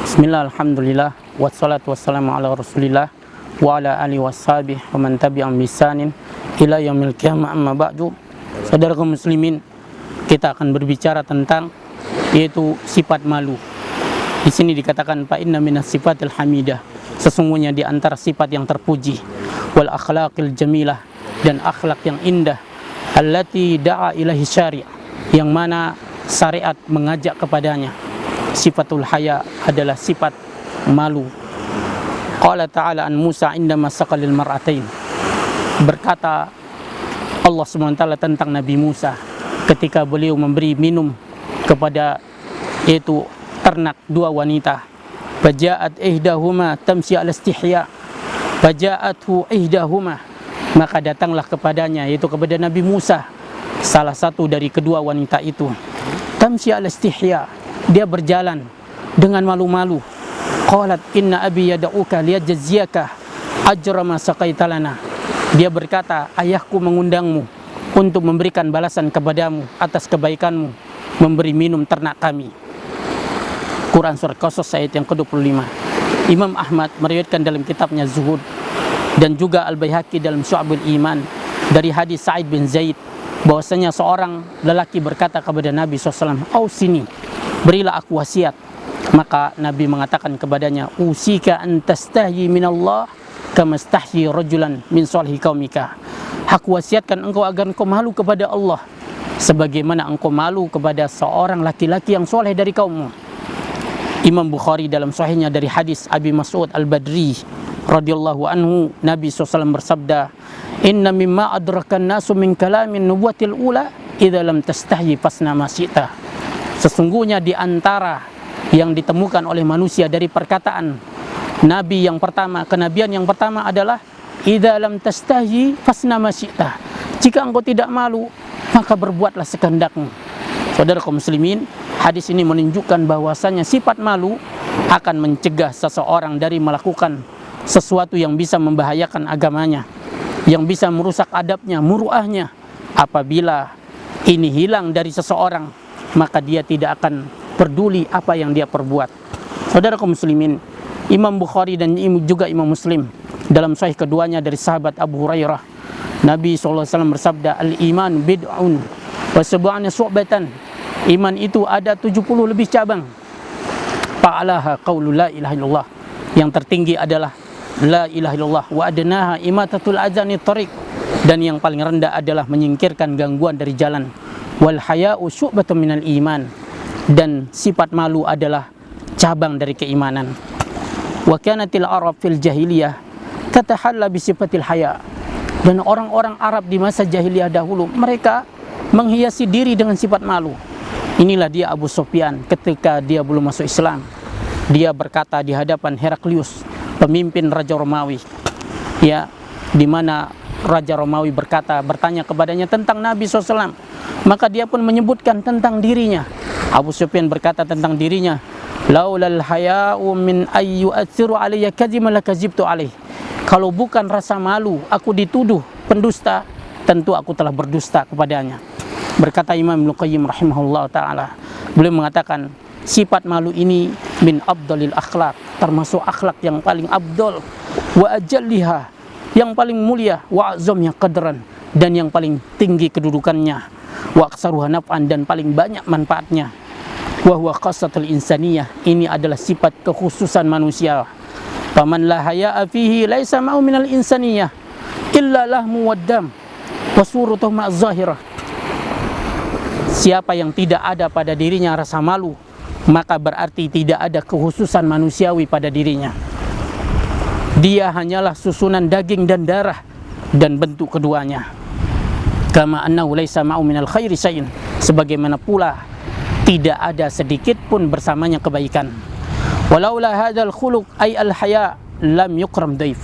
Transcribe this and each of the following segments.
Bismillah, alhamdulillah, wassalatu wassalamu ala rasulillah wa ala alihi washabihi wa man tabi'am bisanin ila yaumil qiyamah, amma ba'du. Saudara kaum muslimin, kita akan berbicara tentang yaitu sifat malu. Di sini dikatakan fa inna minas sifatil hamidah, sesungguhnya di antara sifat yang terpuji, wal akhlaqil jamilah, dan akhlak yang indah, allati da'a ilahi syari', yang mana syariat mengajak kepadanya. Sifatul haya adalah sifat malu. Qala ta'ala an Musa indama saqalil mar'atain, berkata Allah SWT tentang Nabi Musa ketika beliau memberi minum kepada yaitu ternak dua wanita. Faja'at ihdahuma tamshi ala istihya, faja'athu ihdahuma, maka datanglah kepadanya, yaitu kepada Nabi Musa, salah satu dari kedua wanita itu. Tamshi ala istihya, dia berjalan dengan malu-malu. Qalat inna abi yad'uka liyajziyaka ajra ma saqaita lana, dia berkata, ayahku mengundangmu untuk memberikan balasan kepadamu atas kebaikanmu memberi minum ternak kami. Quran surah Qasas ayat yang ke-25. Imam Ahmad meriwayatkan dalam kitabnya Zuhud, dan juga Al-Baihaqi dalam Syu'abul Iman dari hadis Sa'id bin Zaid, bahwasanya seorang lelaki berkata kepada Nabi SAW, "Ausini, berilah aku wasiat." Maka Nabi mengatakan kepadanya, "Usika an tastahyi minallah kama stahyi rajulan min salihi qaumika." Aku wasiatkan engkau agar engkau malu kepada Allah sebagaimana engkau malu kepada seorang laki-laki yang soleh dari kaummu. Imam Bukhari dalam sahihnya dari hadis Abi Mas'ud Al-Badri radhiyallahu anhu, Nabi SAW bersabda, "Inna mimma adrakan nasu min kalamin nubuwatil ula idza lam tastahyi fasna ma syi'ta." Sesungguhnya di antara yang ditemukan oleh manusia dari perkataan Nabi yang pertama, kenabian yang pertama adalah idza lam tastahyi fasna ma syi'ta. Jika engkau tidak malu, maka berbuatlah sekehendakmu. Saudara kaum muslimin, hadis ini menunjukkan bahwasanya sifat malu akan mencegah seseorang dari melakukan sesuatu yang bisa membahayakan agamanya, yang bisa merusak adabnya, muruahnya. Apabila ini hilang dari seseorang, maka dia tidak akan peduli apa yang dia perbuat. Saudara kaum muslimin, Imam Bukhari dan juga Imam Muslim dalam sahih keduanya dari sahabat Abu Hurairah, Nabi SAW bersabda, "Al-iman bid'un wa sab'una syu'batan." Iman itu ada 70 lebih cabang. Fa'alaha qaulu la ilaha illallah, yang tertinggi adalah la ilaha illallah, wa adnaha imatatul azani tariq, dan yang paling rendah adalah menyingkirkan gangguan dari jalan. Wal haya'u syu'batun minal iman, dan sifat malu adalah cabang dari keimanan. Wa kanatil arab fil jahiliyah tatahalla bi sifatil haya, dan orang-orang Arab di masa jahiliyah dahulu mereka menghiasi diri dengan sifat malu. Inilah dia Abu Sufyan ketika dia belum masuk Islam. Dia berkata di hadapan Heraklius, pemimpin Raja Romawi, ya, di mana Raja Romawi bertanya kepadanya tentang Nabi SAW. Maka dia pun menyebutkan tentang dirinya. Abu Sufyan berkata tentang dirinya, "Laulal haya'u min ayyu atsiru alayya kadziman lakazibtu alaih." Kalau bukan rasa malu aku dituduh pendusta, tentu aku telah berdusta kepadanya. Berkata Imam Ibnu Qayyim rahimahullah ta'ala, beliau mengatakan sifat malu ini min afdalil akhlak, termasuk akhlak yang paling afdal, wa ajalliha, yang paling mulia, wa azamnya qadran, dan yang paling tinggi kedudukannya, wa aksaruha naf'an, dan paling banyak manfaatnya, wa huwa khassatul insaniyah, ini adalah sifat kekhususan manusia. Faman la haya'a fihi laisa ma'u minal insaniyah illa lahmu waddam wa suratuhu ma'az zahirah. Siapa yang tidak ada pada dirinya rasa malu, maka berarti tidak ada kekhususan manusiawi pada dirinya. Dia hanyalah susunan daging dan darah dan bentuk keduanya. Kama annahu laisa ma'u minal khairi syai'in, sebagaimana pula tidak ada sedikit pun bersamanya kebaikan. Walaula hadzal khuluq ay al haya lam yukram daif.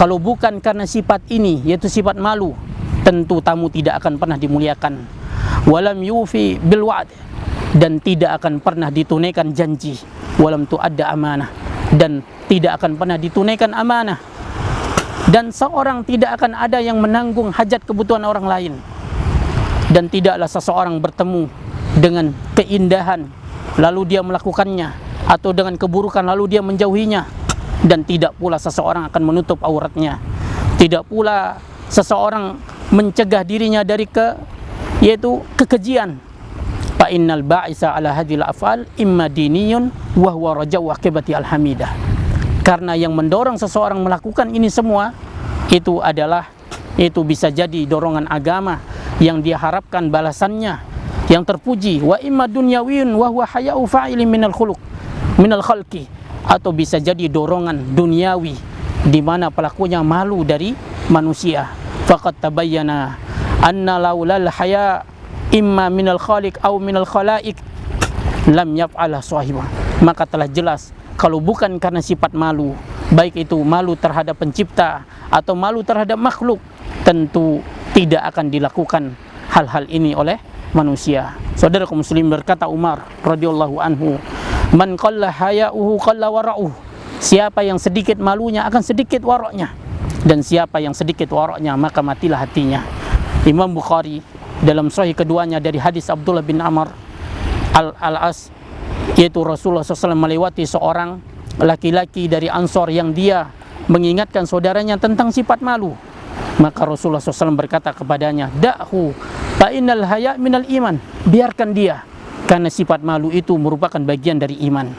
Kalau bukan karena sifat ini, yaitu sifat malu, tentu tamu tidak akan pernah dimuliakan. Walam yufi bil wa'd, dan tidak akan pernah ditunaikan janji. Walam tu'adda amanah, dan tidak akan pernah ditunaikan amanah. Dan seorang tidak akan ada yang menanggung hajat kebutuhan orang lain. Dan tidaklah seseorang bertemu dengan keindahan lalu dia melakukannya, atau dengan keburukan lalu dia menjauhinya. Dan tidak pula seseorang akan menutup auratnya. Tidak pula seseorang mencegah dirinya dari yaitu kekejian. Fa innal ba'isa ala hadhil af'al imma diniyun wa huwa raja'u akibati alhamidah. Karena yang mendorong seseorang melakukan ini semua itu bisa jadi dorongan agama yang dia harapkan balasannya yang terpuji. Wa imma dunyawiyun wa huwa haya'u fa'ilin minal khalqi, atau bisa jadi dorongan duniawi di mana pelakunya malu dari manusia. Faqad tabayyana anna laulal haya imma minal khaliq au minal khalaik lam yaf'ala sahibah. Maka telah jelas kalau bukan karena sifat malu, baik itu malu terhadap pencipta atau malu terhadap makhluk, tentu tidak akan dilakukan hal-hal ini oleh manusia. Saudara kaum muslim, berkata Umar radhiyallahu anhu, man qalla haya'uhu qalla wara'uhu. Siapa yang sedikit malunya akan sedikit waroknya, dan siapa yang sedikit waroknya maka matilah hatinya. Imam Bukhari dalam sahih keduanya dari hadis Abdullah bin Amr al-As, yaitu Rasulullah SAW melewati seorang laki-laki dari Ansor yang dia mengingatkan saudaranya tentang sifat malu. Maka Rasulullah SAW berkata kepadanya, da'hu fa innal haya minal iman. Biarkan dia, karena sifat malu itu merupakan bagian dari iman.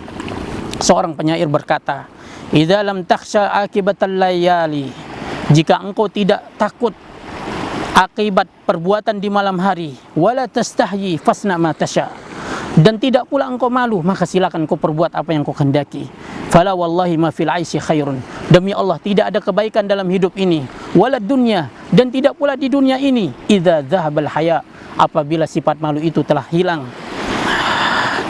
Seorang penyair berkata, idza lam takhsha akibatal layali, jika engkau tidak takut akibat perbuatan di malam hari, wala tastahyi fasna ma tasha, dan tidak pula engkau malu, maka silakan kau perbuat apa yang kau kehendaki. Fala wallahi ma fil aisy khairun, demi Allah tidak ada kebaikan dalam hidup ini, wala dunya, dan tidak pula di dunia ini, idza dhahabal haya, apabila sifat malu itu telah hilang.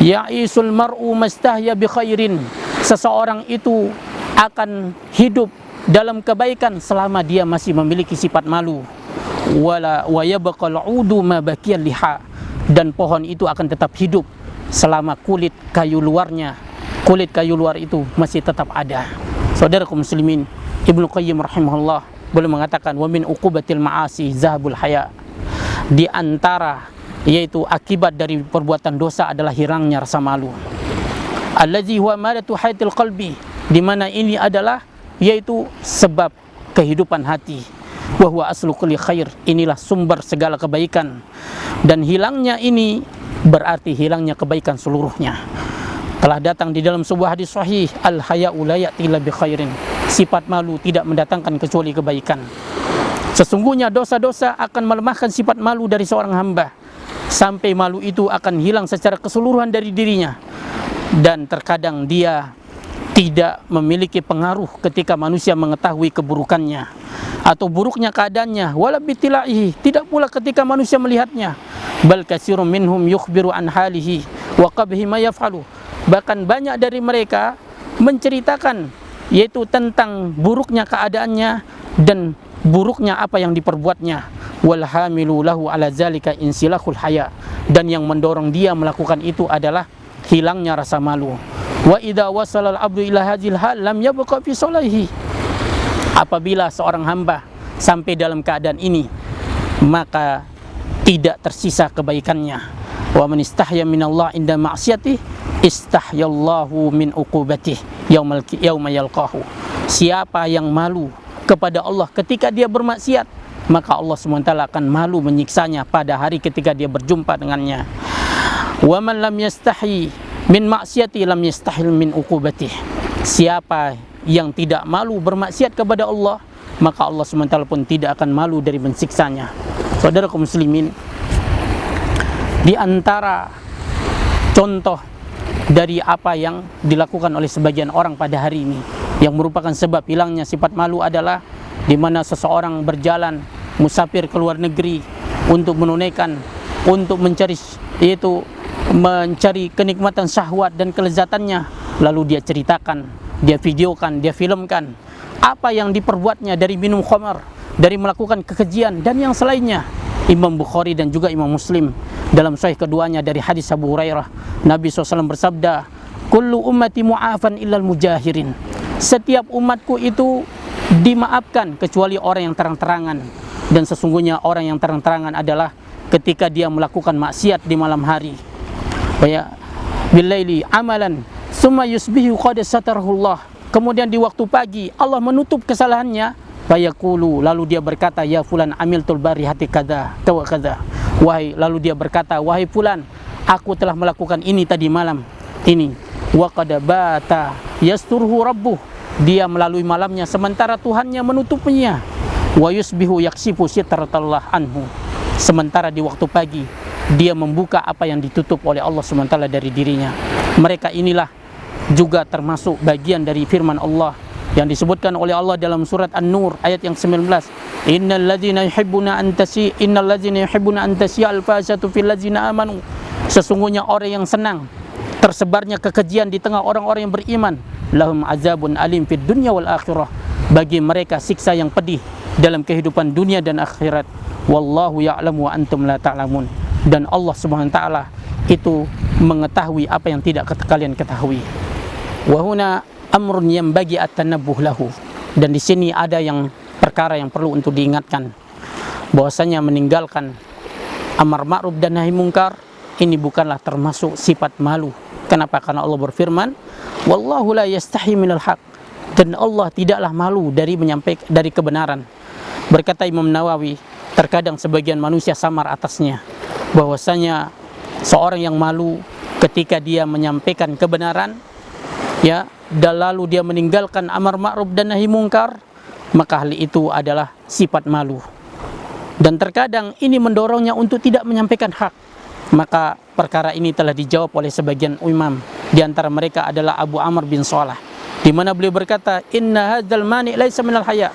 Ya'isul mar'u mastahya bi khairin, seseorang itu akan hidup dalam kebaikan selama dia masih memiliki sifat malu. Wala wa yabqal 'udu ma baqiya liha, dan pohon itu akan tetap hidup selama kulit kayu luar itu masih tetap ada. Saudara kaum muslimin, Ibnu Qayyim rahimahullah boleh mengatakan, wa min uqubatil ma'asi zahabul haya, di antara yaitu akibat dari perbuatan dosa adalah hilangnya rasa malu. Allazi huwa madatu hayatil qalbi, di mana ini adalah yaitu sebab kehidupan hati. Wa huwa aslu kulli khair, inilah sumber segala kebaikan. Dan hilangnya ini berarti hilangnya kebaikan seluruhnya. Telah datang di dalam sebuah hadis sahih, al haya'u la ya'ti illa bi khairin, sifat malu tidak mendatangkan kecuali kebaikan. Sesungguhnya dosa-dosa akan melemahkan sifat malu dari seorang hamba, sampai malu itu akan hilang secara keseluruhan dari dirinya. Dan terkadang dia tidak memiliki pengaruh ketika manusia mengetahui keburukannya atau buruknya keadaannya, wala bitilaihi, tidak pula ketika manusia melihatnya. Bal katsirun minhum yukhbiru an halihi wa qabhi ma yaf'alu, bahkan banyak dari mereka menceritakan yaitu tentang buruknya keadaannya dan buruknya apa yang diperbuatnya. Wal hamilu lahu ala zalika insilahul haya, dan yang mendorong dia melakukan itu adalah hilangnya rasa malu. Wa idza wasala al-'abdu ila hadhil hal lam yabqa fi salahihi, apabila seorang hamba sampai dalam keadaan ini maka tidak tersisa kebaikannya. Wa man istahya minallah inda ma'siyati istahyallahu min uqubatih yauma yalqahu, siapa yang malu kepada Allah ketika dia bermaksiat, maka Allah SWT akan malu menyiksanya pada hari ketika dia berjumpa dengannya. Wa man lam yastahi min maksiati lam yastahil min uqubatih, siapa yang tidak malu bermaksiat kepada Allah, maka Allah SWT pun tidak akan malu dari mensiksanya. Saudara kaum muslimin, di antara contoh dari apa yang dilakukan oleh sebagian orang pada hari ini yang merupakan sebab hilangnya sifat malu adalah di mana seseorang berjalan musafir ke luar negeri untuk menunaikan, untuk mencari kenikmatan syahwat dan kelezatannya, lalu dia ceritakan, dia videokan, dia filmkan apa yang diperbuatnya dari minum khamar, dari melakukan kekejian dan yang selainnya. Imam Bukhari dan juga Imam Muslim dalam sahih keduanya dari hadis Abu Hurairah, Nabi SAW bersabda, kullu ummati mu'afan illal mujahirin, setiap umatku itu dimaafkan kecuali orang yang terang-terangan, dan sesungguhnya orang yang terang-terangan adalah ketika dia melakukan maksiat di malam hari. Billaili amalan summa yusbihu qad satarahullah, kemudian di waktu pagi Allah menutup kesalahannya, fayaqulu, lalu dia berkata, ya fulan amiltul barihati kadza wa kadza, lalu dia berkata, wahai fulan, aku telah melakukan ini tadi malam ini, wa qad bata yasturhu rabbuh, dia melalui malamnya sementara Tuhannya menutupnya, wa yusbihu yaksifu sitratallah anhu, sementara di waktu pagi dia membuka apa yang ditutup oleh Allah SWT dari dirinya. Mereka inilah juga termasuk bagian dari firman Allah yang disebutkan oleh Allah dalam surat An-Nur ayat yang 19. Innal ladzina yuhibbuna an tasi'a al-fahsyatu fil ladzina amanu. Sesungguhnya orang yang senang tersebarnya kekejian di tengah orang-orang yang beriman, lahum azabun alim fid dunya wal akhirah. Bagi mereka siksa yang pedih dalam kehidupan dunia dan akhirat. Wallahu ya'lamu wa antum la ta'lamun. Dan Allah Subhanahu wa taala itu mengetahui apa yang tidak kalian ketahui. Wa huna amrun yanbaghi at-tanabbuh lahu. Dan di sini ada yang perkara yang perlu untuk diingatkan, bahwasanya meninggalkan amar ma'ruf dan nahi mungkar ini bukanlah termasuk sifat malu. Kenapa? Karena Allah berfirman, wallahu la yastahi minal haq, dan Allah tidaklah malu dari menyampaikan dari kebenaran. Berkata Imam Nawawi, terkadang sebagian manusia samar atasnya, bahwasanya seorang yang malu ketika dia menyampaikan kebenaran, ya, dan lalu dia meninggalkan amar ma'ruf dan nahi mungkar, maka hal itu adalah sifat malu. Dan terkadang ini mendorongnya untuk tidak menyampaikan hak. Maka perkara ini telah dijawab oleh sebagian imam. Di antara mereka adalah Abu Amr bin Salah, di mana beliau berkata, inna hadzal mani' laisa minal haya.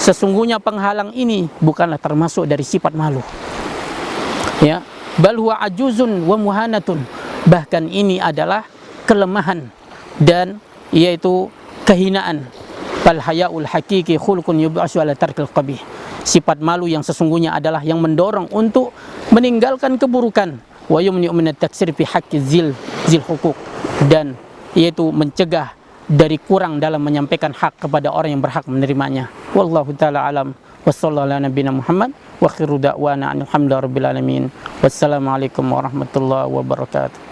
Sesungguhnya penghalang ini bukanlah termasuk dari sifat malu. Ya, bal huwa ajuzun wa muhanatun. Bahkan ini adalah kelemahan dan yaitu kehinaan. Fal hayaul hakiki khulqun yub'asu ala tarkil qabih. Sifat malu yang sesungguhnya adalah yang mendorong untuk meninggalkan keburukan, wa yumni'u min at-taksir fi haqqi zil hukuk, dan yaitu mencegah dari kurang dalam menyampaikan hak kepada orang yang berhak menerimanya. Wallahu taala alam. Wassallallahu ala nabiyina Muhammad wa akhiru da'wana alhamdulillahi rabbil alamin. Wassalamualaikum warahmatullahi wabarakatuh.